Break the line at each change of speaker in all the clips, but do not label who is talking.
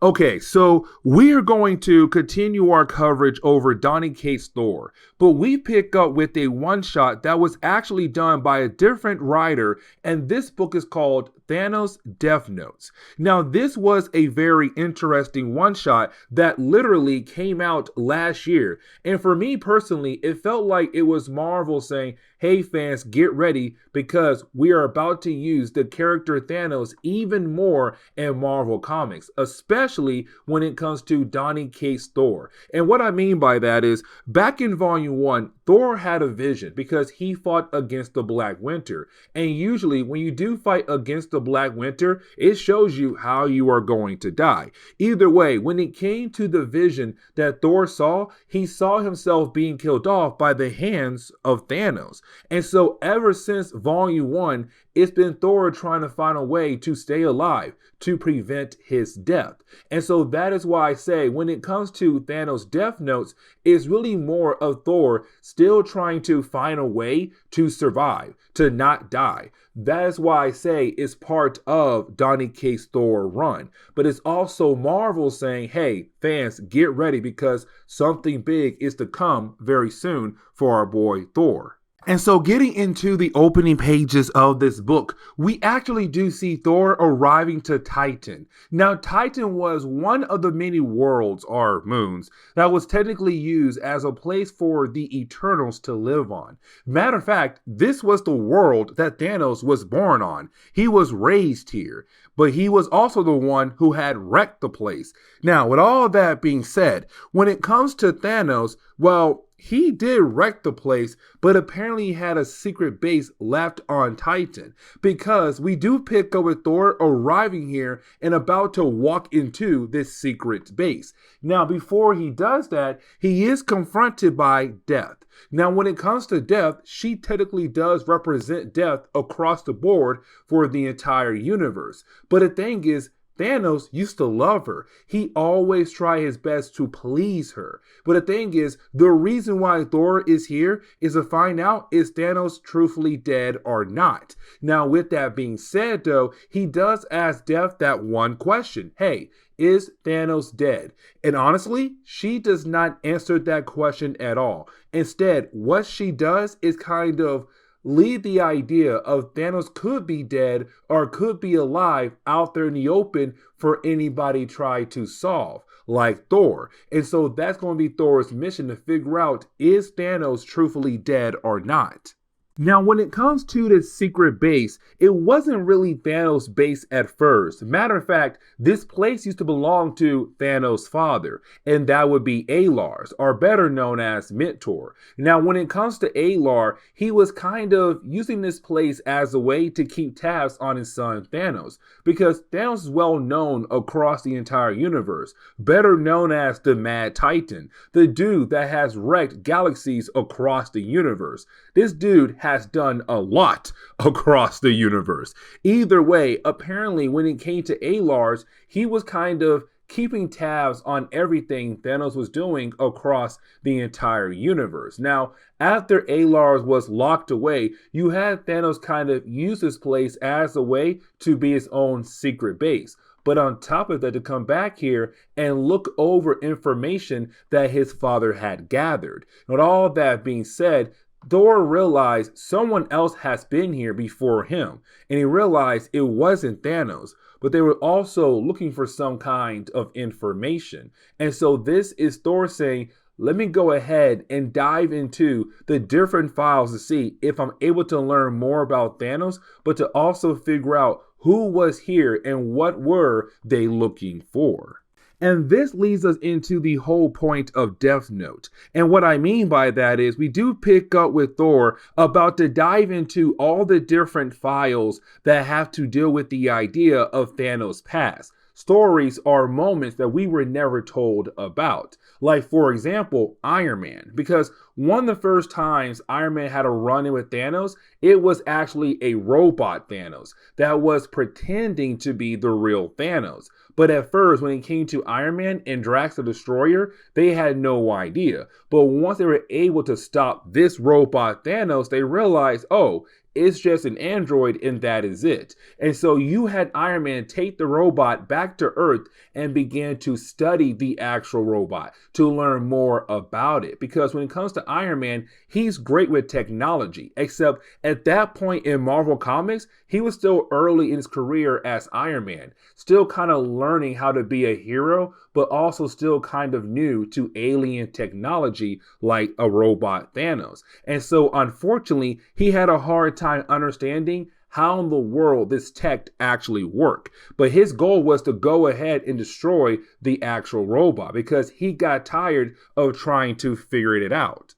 Okay, so we are going to continue our coverage over Donny Cates' Thor, but we pick up with a one-shot that was actually done by a different writer, and this book is called Thanos Deathnote. Now, this was a very interesting one-shot that literally came out last year, and for me personally, it felt like it was Marvel saying, hey fans, get ready because we are about to use the character Thanos even more in Marvel Comics, especially when it comes to Donny Cates' Thor. And what I mean by that is, back in Volume 1, Thor had a vision because he fought against the Black Winter. And usually when you do fight against the Black Winter, it shows you how you are going to die. Either way, when it came to the vision that Thor saw, he saw himself being killed off by the hands of Thanos. And so ever since Volume 1, it's been Thor trying to find a way to stay alive, to prevent his death. And so that is why I say when it comes to Thanos' Deathnote, it's really more of Thor still trying to find a way to survive, to not die. That is why I say it's part of Donny Cates' Thor run. But it's also Marvel saying, hey, fans, get ready because something big is to come very soon for our boy Thor. And so getting into the opening pages of this book, we actually do see Thor arriving to Titan. Now, Titan was one of the many worlds or moons that was technically used as a place for the Eternals to live on. Matter of fact, this was the world that Thanos was born on. He was raised here, but he was also the one who had wrecked the place. Now, with all that being said, when it comes to Thanos, well, he did wreck the place, but apparently he had a secret base left on Titan, because we do pick up with Thor arriving here and about to walk into this secret base. Now, before he does that, he is confronted by Death. Now, when it comes to Death, she technically does represent death across the board for the entire universe. But the thing is, Thanos used to love her. He always tried his best to please her. But the thing is, the reason why Thor is here is to find out is Thanos truthfully dead or not. Now, with that being said, though, he does ask Death that one question. Hey, is Thanos dead? And honestly, she does not answer that question at all. Instead, what she does is kind of leave the idea of Thanos could be dead or could be alive out there in the open for anybody try to solve, like Thor. And so that's going to be Thor's mission to figure out, is Thanos truthfully dead or not? Now, when it comes to this secret base, it wasn't really Thanos' base at first. Matter of fact, this place used to belong to Thanos' father, and that would be Alar's, or better known as Mentor. Now, when it comes to Alar, he was kind of using this place as a way to keep tabs on his son Thanos, because Thanos is well known across the entire universe, better known as the Mad Titan, the dude that has wrecked galaxies across the universe. This dude has done a lot across the universe. Either way, apparently when it came to Alar's, he was kind of keeping tabs on everything Thanos was doing across the entire universe. Now, after Alar's was locked away, you had Thanos kind of use this place as a way to be his own secret base. But on top of that, to come back here and look over information that his father had gathered. With all that being said, Thor realized someone else has been here before him, and he realized it wasn't Thanos, but they were also looking for some kind of information. And so this is Thor saying, let me go ahead and dive into the different files to see if I'm able to learn more about Thanos, but to also figure out who was here and what were they looking for. And this leads us into the whole point of Deathnote. And what I mean by that is we do pick up with Thor about to dive into all the different files that have to deal with the idea of Thanos' past. Stories or moments that we were never told about. Like, for example, Iron Man. Because one of the first times Iron Man had a run-in with Thanos, it was actually a robot Thanos that was pretending to be the real Thanos. But at first, when it came to Iron Man and Drax the Destroyer, they had no idea. But once they were able to stop this robot Thanos, they realized, oh, it's just an android and that is it. And so you had Iron Man take the robot back to Earth and began to study the actual robot to learn more about it. Because when it comes to Iron Man, he's great with technology, except at that point in Marvel Comics, he was still early in his career as Iron Man, still kind of learning how to be a hero, but also still kind of new to alien technology like a robot Thanos. And so unfortunately, he had a hard time understanding how in the world this tech actually worked. But his goal was to go ahead and destroy the actual robot because he got tired of trying to figure it out.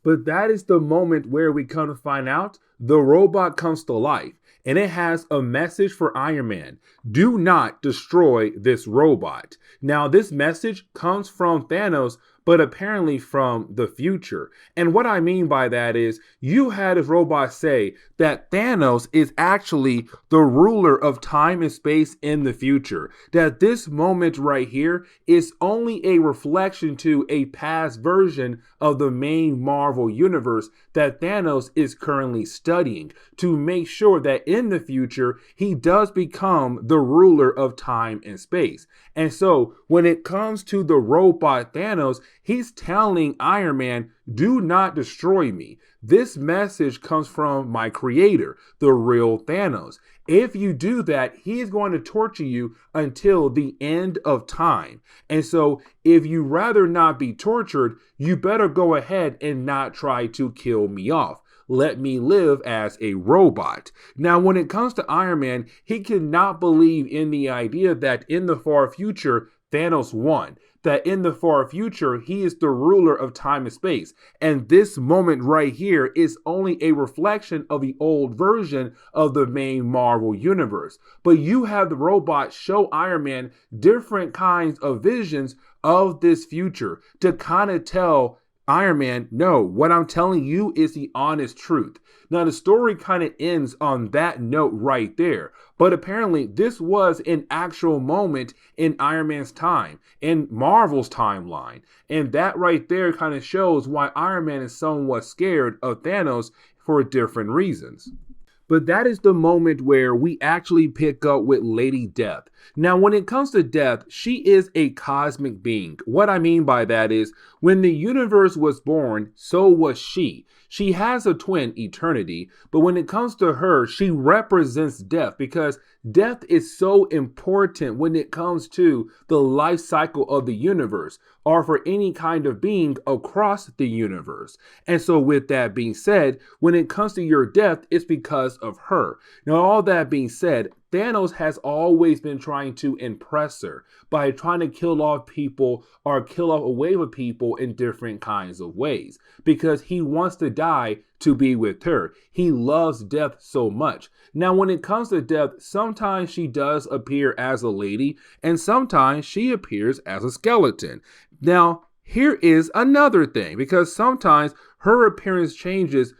But that is the moment where we come to find out the robot comes to life and it has a message for Iron Man. Do not destroy this robot. Now, this message comes from Thanos, but apparently from the future. And what I mean by that is you had a robot say that Thanos is actually the ruler of time and space in the future. That this moment right here is only a reflection to a past version of the main Marvel universe that Thanos is currently studying to make sure that in the future he does become the ruler of time and space. And so when it comes to the robot Thanos, he's telling Iron Man, do not destroy me. This message comes from my creator, the real Thanos. If you do that, he is going to torture you until the end of time. And so if you rather not be tortured, you better go ahead and not try to kill me off. Let me live as a robot. Now, when it comes to Iron Man, he cannot believe in the idea that in the far future, Thanos won. That in the far future, he is the ruler of time and space. And this moment right here is only a reflection of the old version of the main Marvel universe. But you have the robot show Iron Man different kinds of visions of this future to kind of tell Iron Man, no, what I'm telling you is the honest truth. Now, the story kind of ends on that note right there. But apparently, this was an actual moment in Iron Man's time, in Marvel's timeline. And that right there kind of shows why Iron Man is somewhat scared of Thanos for different reasons. But that is the moment where we actually pick up with Lady Death. Now, when it comes to Death, she is a cosmic being. What I mean by that is, when the universe was born, so was she. She has a twin, Eternity, but when it comes to her, she represents death because death is so important when it comes to the life cycle of the universe or for any kind of being across the universe. And so with that being said, when it comes to your death, it's because of her. Now, all that being said, Thanos has always been trying to impress her by trying to kill off people or kill off a wave of people in different kinds of ways because he wants to die to be with her. He loves death so much. Now, when it comes to death, sometimes she does appear as a lady and sometimes she appears as a skeleton. Now, here is another thing because sometimes her appearance changes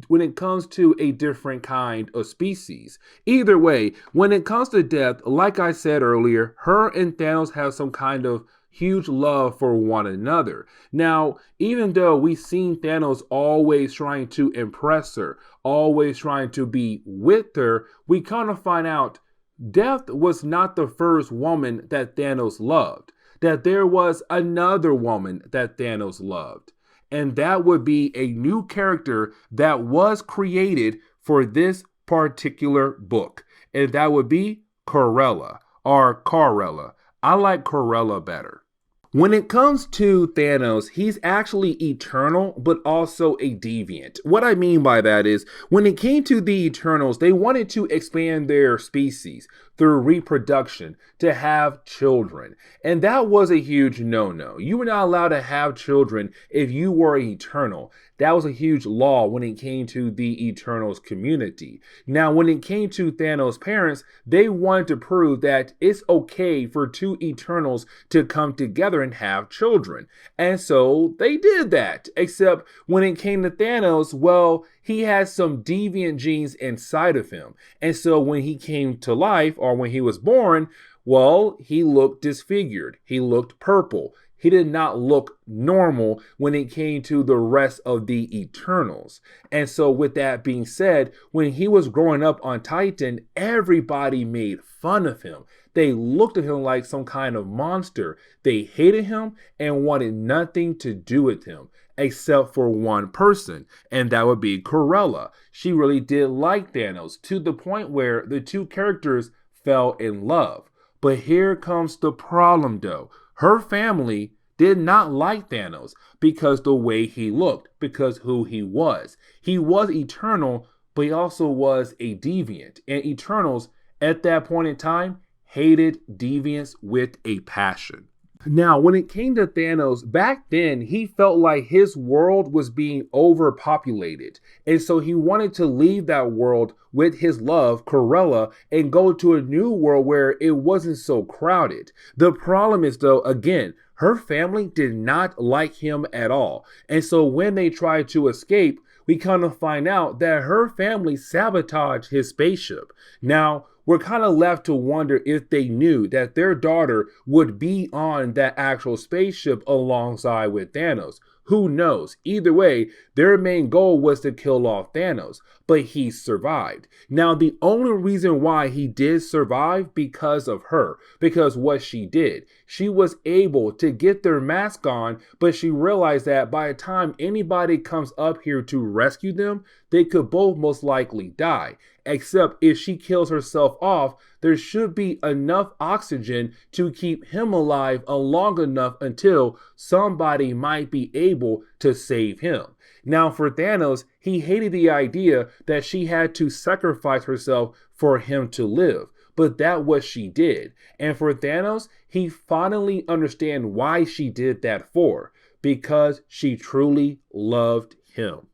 when it comes to a different kind of species. Either way, when it comes to death, like I said earlier, her and Thanos have some kind of huge love for one another. Now, even though we've seen Thanos always trying to impress her, always trying to be with her, we kind of find out Death was not the first woman that Thanos loved, that there was another woman that Thanos loved. And that would be a new character that was created for this particular book. And that would be Corella or Carella. I like Corella better. When it comes to Thanos, he's actually eternal, but also a deviant. What I mean by that is, when it came to the Eternals, they wanted to expand their species through reproduction to have children. And that was a huge no-no. You were not allowed to have children if you were eternal. That was a huge law when it came to the Eternals community. Now, when it came to Thanos' parents, they wanted to prove that it's okay for two Eternals to come together and have children. And so they did that. Except when it came to Thanos, well, he had some deviant genes inside of him. And so when he came to life, or when he was born, well, he looked disfigured. He looked purple. he did not look normal when it came to the rest of the Eternals. And so with that being said, when he was growing up on Titan, everybody made fun of him. They looked at him like some kind of monster. They hated him and wanted nothing to do with him, except for one person, and that would be Cruella. She really did like Thanos, to the point where the two characters fell in love. But here comes the problem though. Her family did not like Thanos because the way he looked, because who he was. He was eternal, but he also was a deviant. And Eternals, at that point in time, hated deviants with a passion. Now, when it came to Thanos, back then, he felt like his world was being overpopulated. And so he wanted to leave that world with his love, Cruella, and go to a new world where it wasn't so crowded. The problem is, though, again, her family did not like him at all. And so when they tried to escape, we kind of find out that her family sabotaged his spaceship. Now, we're kind of left to wonder if they knew that their daughter would be on that actual spaceship alongside with Thanos. Who knows? Either way, their main goal was to kill off Thanos, but he survived. Now, the only reason why he did survive because of her, because what she did, she was able to get their mask on, but she realized that by the time anybody comes up here to rescue them, they could both most likely die. Except if she kills herself off, there should be enough oxygen to keep him alive long enough until somebody might be able to save him. Now for Thanos, he hated the idea that she had to sacrifice herself for him to live. But that what she did. And for Thanos, he finally understands why she did that for. Because she truly loved him.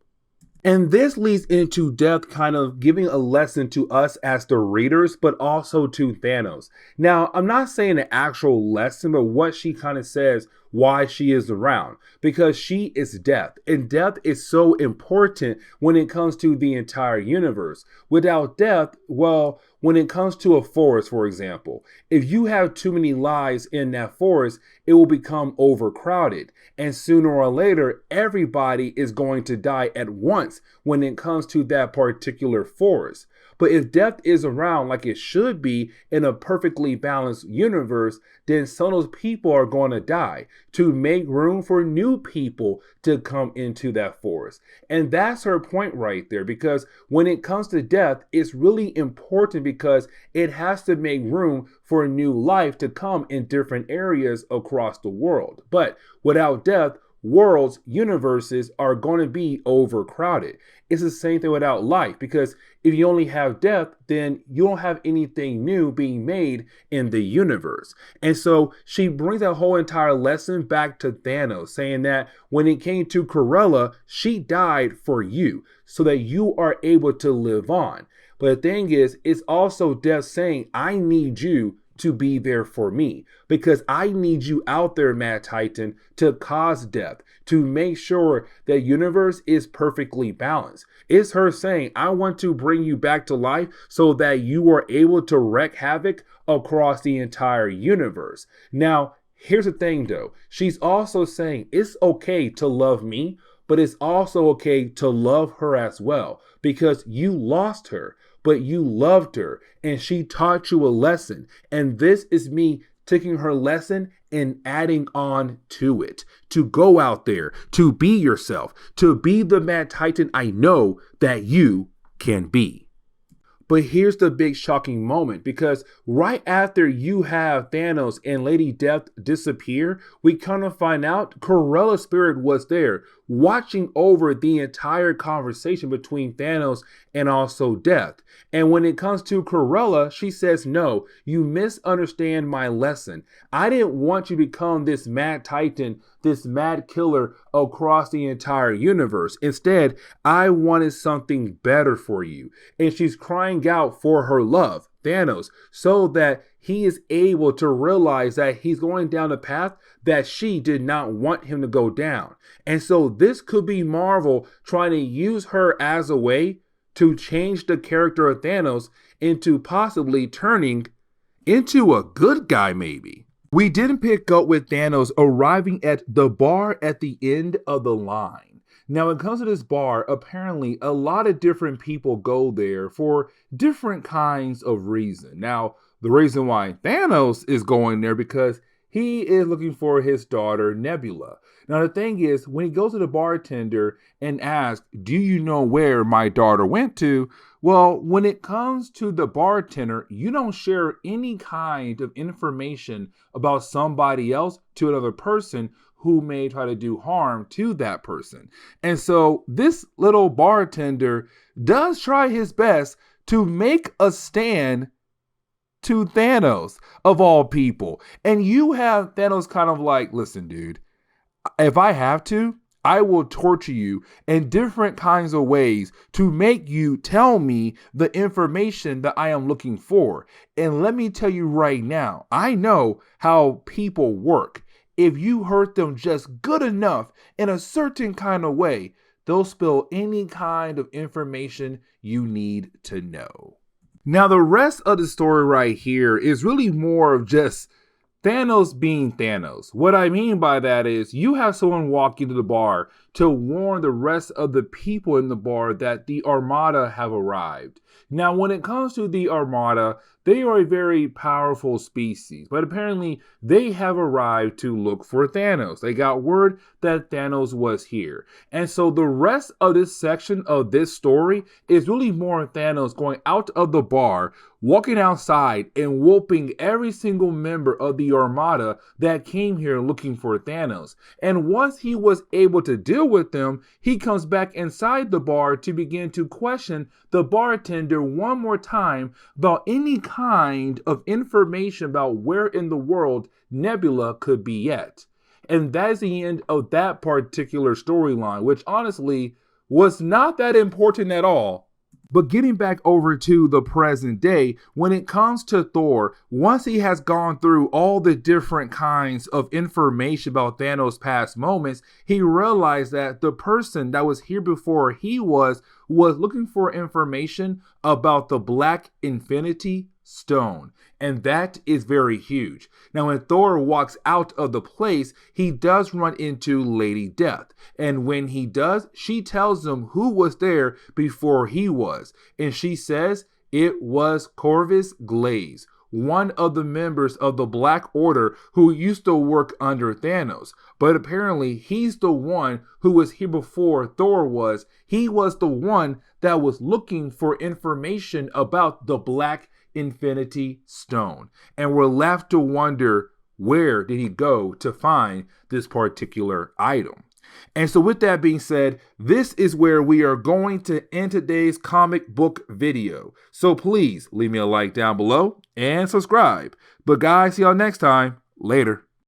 And this leads into Death kind of giving a lesson to us as the readers, but also to Thanos. Now, I'm not saying an actual lesson, but what she kind of says why she is around, because she is Death, and Death is so important when it comes to the entire universe. Without Death, well, when it comes to a forest, for example, if you have too many lives in that forest, it will become overcrowded, and sooner or later, everybody is going to die at once when it comes to that particular forest. But if Death is around like it should be in a perfectly balanced universe, then some of those people are going to die to make room for new people to come into that forest. And that's her point right there, because when it comes to Death, it's really important because it has to make room for new life to come in different areas across the world. But without Death, worlds, universes are going to be overcrowded. It's the same thing without life, because if you only have Death, then you don't have anything new being made in the universe. And so she brings that whole entire lesson back to Thanos, saying that when it came to Cruella, she died for you so that you are able to live on. But the thing is, it's also Death saying, I need you to be there for me, because I need you out there, Mad Titan, to cause death, to make sure that universe is perfectly balanced. It's her saying, I want to bring you back to life so that you are able to wreak havoc across the entire universe. Now, here's the thing though. She's also saying it's okay to love me, but it's also okay to love her as well, because you lost her, but you loved her, and she taught you a lesson. And this is me taking her lesson and adding on to it, to go out there, to be yourself, to be the Mad Titan I know that you can be. But here's the big shocking moment, because right after you have Thanos and Lady Death disappear, we kind of find out Cruella's spirit was there, watching over the entire conversation between Thanos and also Death. And when it comes to Cruella, she says, no, you misunderstand my lesson. I didn't want you to become this Mad Titan, this mad killer across the entire universe. Instead, I wanted something better for you. And she's crying out for her love, Thanos, so that he is able to realize that he's going down a path that she did not want him to go down. And so this could be Marvel trying to use her as a way to change the character of Thanos into possibly turning into a good guy maybe. We didn't pick up with Thanos arriving at the bar at the end of the line. Now, when it comes to this bar, apparently a lot of different people go there for different kinds of reason. Now, the reason why Thanos is going there because he is looking for his daughter Nebula. Now, the thing is, when he goes to the bartender and asks, "Do you know where my daughter went to?" Well, when it comes to the bartender, you don't share any kind of information about somebody else to another person who may try to do harm to that person. And so this little bartender does try his best to make a stand to Thanos, of all people. And you have Thanos kind of like, listen, dude, if I have to, I will torture you in different kinds of ways to make you tell me the information that I am looking for. And let me tell you right now, I know how people work. If you hurt them just good enough in a certain kind of way, they'll spill any kind of information you need to know. Now, the rest of the story right here is really more of just Thanos being Thanos. What I mean by that is you have someone walk into the bar to warn the rest of the people in the bar that the Armada have arrived. Now, when it comes to the Armada, they are a very powerful species, but apparently they have arrived to look for Thanos. They got word that Thanos was here. And so the rest of this section of this story is really more Thanos going out of the bar, walking outside and whooping every single member of the Armada that came here looking for Thanos. And once he was able to deal with them, he comes back inside the bar to begin to question the bartender one more time about any kind of information about where in the world Nebula could be at. And that is the end of that particular storyline, which honestly was not that important at all. But getting back over to the present day, when it comes to Thor, once he has gone through all the different kinds of information about Thanos' past moments, he realized that the person that was here before he was looking for information about the Black Infinity Stone. And that is very huge. Now, when Thor walks out of the place, he does run into Lady Death. And when he does, she tells him who was there before he was. And she says it was Corvus Glaive, one of the members of the Black Order who used to work under Thanos. But apparently he's the one who was here before Thor was. He was the one that was looking for information about the Black Infinity Stone. And we're left to wonder, where did he go to find this particular item? And so with that being said, this is where we are going to end today's comic book video. So please leave me a like down below and subscribe. But guys, see y'all next time. Later.